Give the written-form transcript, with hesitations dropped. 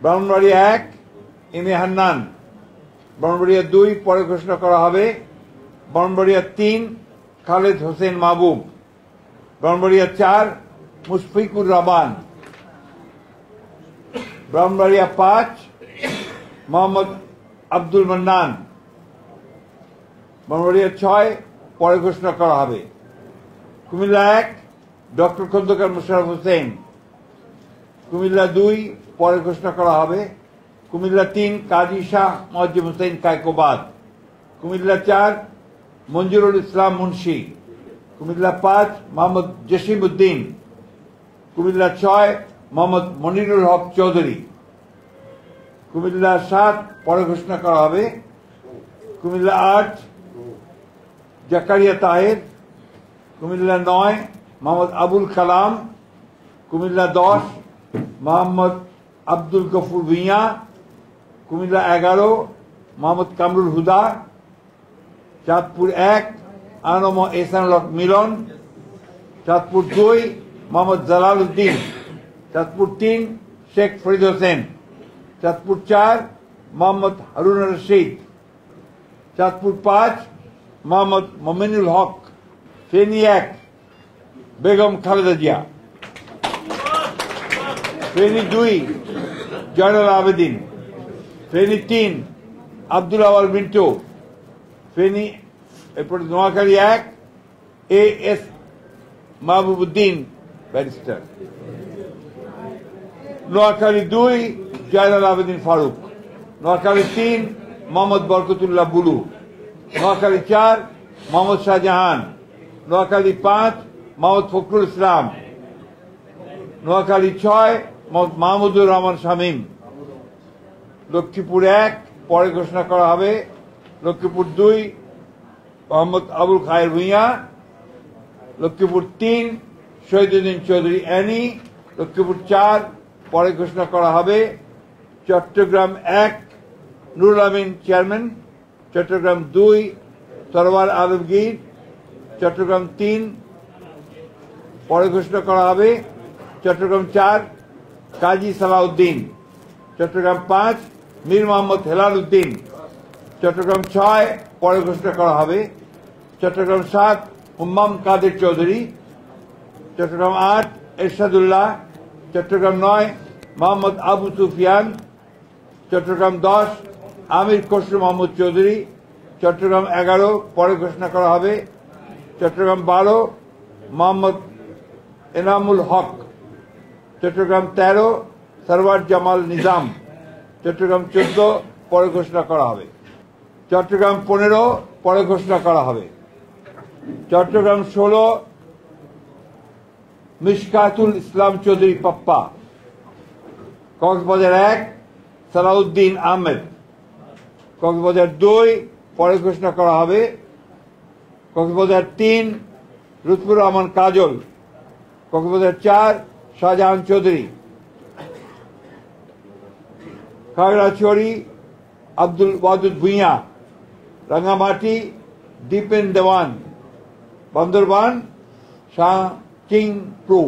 Brahmanbaria 1 M A Hannan, Brahmanbaria 2 পরে ঘোষণা করা হবে, ব্রাহ্মণবাড়িয়া 3 খালেদ হোসেন মাহবুব, ব্রাহ্মণবাড়িয়া 4 মুশফিকুর রহমান, ব্রাহ্মণবাড়িয়া 5 মোহাম্মদ আব্দুল মান্নান, ব্রাহ্মণবাড়িয়া 6 পরে ঘোষণা করা হবে, কুমিল্লা 1 ডক্টর খন্দকার মোশাররফ হোসেন, কুমিল্লা 2 পরে ঘোষণা করা হবে, কুমিল্লা 3 কাজী শাহ মুয়াজ্জেম হোসেন কায়কোবাদ, কুমিল্লা 4 মঞ্জুরুল ইসলাম মুন্সি, কুমিল্লা 5 মোহাম্মদ জসিম উদ্দিন, কুমিল্লা 6 মোহাম্মদ মনিরুল হক চৌধুরী, কুমিল্লা 7 পরে ঘোষণা করা হবে, কুমিল্লা 8 জাকারিয়া তাহের, কুমিল্লা 9 মোহাম্মদ আবুল কালাম, কুমিল্লা 10 মোহাম্মদ আব্দুল গফুর ভুঁইয়া, কুমিল্লা 11 মোহাম্মদ কামরুল হুদা, চাঁদপুর 1 আনম এহসানুল হক মিলন, চাঁদপুর 2 মোহাম্মদ জালাল উদ্দিন, চাঁদপুর 3 শেখ ফরিদ হোসেন, চাঁদপুর 4 মোহাম্মদ হারুন রশিদ, চাঁদপুর 5 মোহাম্মদ মোমিনুল হক, ফেনী 1 বেগম খালেদা জিয়া, ফেনী 2 জয়নুল আবেদিন, ফেনী 3 আব্দুল আওয়াল মিন্টু, ফেনী এরপর Noakhali 1 A S Mahbubuddin barrister, Noakhali 2 Joynul Abedin Faruk, Noakhali 3 Mohammad Barkatullah Bulu, Noakhali 4 Mohammad Shahjahan, Noakhali 5 Mohammad Fakhrul Islam, Noakhali 6 Mohammad Mahmudur Rahman Shamim, Lakshmipur 1 পরে ঘোষণা করা হবে, লক্ষ্মীপুর 2 মোহাম্মদ আবুল খায়ের ভুঁইয়া, লক্ষ্মীপুর 3 শহীদুদ্দিন চৌধুরী অ্যানি, লক্ষ্মীপুর 4 পরে ঘোষণা করা হবে, চট্টগ্রাম 1 নুরুল আমিন চেয়ারম্যান, চট্টগ্রাম 2 সরওয়ার আলমগীর, চট্টগ্রাম 3 পরে ঘোষণা করা হবে, চট্টগ্রাম 4 কাজী সালাউদ্দিন, চট্টগ্রাম 5 মীর মোহাম্মদ হেলাল উদ্দিন, চট্টগ্রাম 6 পরে ঘোষণা করা হবে, চট্টগ্রাম 7 হুম্মাম কাদের চৌধুরী, চট্টগ্রাম 8 এরশাদুল্লাহ, চট্টগ্রাম 9 মোহাম্মদ আবু সুফিয়ান, চট্টগ্রাম 10 আমির খসরু মাহমুদ চৌধুরী, চট্টগ্রাম 11 পরে ঘোষণা করা হবে, চট্টগ্রাম 12 মোহাম্মদ এনামুল হক, চট্টগ্রাম 13 সরওয়ার জামাল নিজাম, চট্টগ্রাম 14 পরে ঘোষণা করা হবে, চট্টগ্রাম 15 পরে ঘোষণা করা হবে, চট্টগ্রাম 16 মিশকাতুল ইসলাম চৌধুরী পাপ্পা, কক্সবাজার 1 সালাউদ্দিন আহমেদ, কক্সবাজার 2 পরে ঘোষণা করা হবে, কক্সবাজার 3 লুৎফুর রহমান কাজল, কক্সবাজার 4 শাহজাহান চৌধুরী, খাগড়াছড়ি আব্দুল ওয়াদুদ ভুঁইয়া, রাঙ্গামাটি দীপেন দেওয়ান, বান্দরবান শাহ কিং প্রু।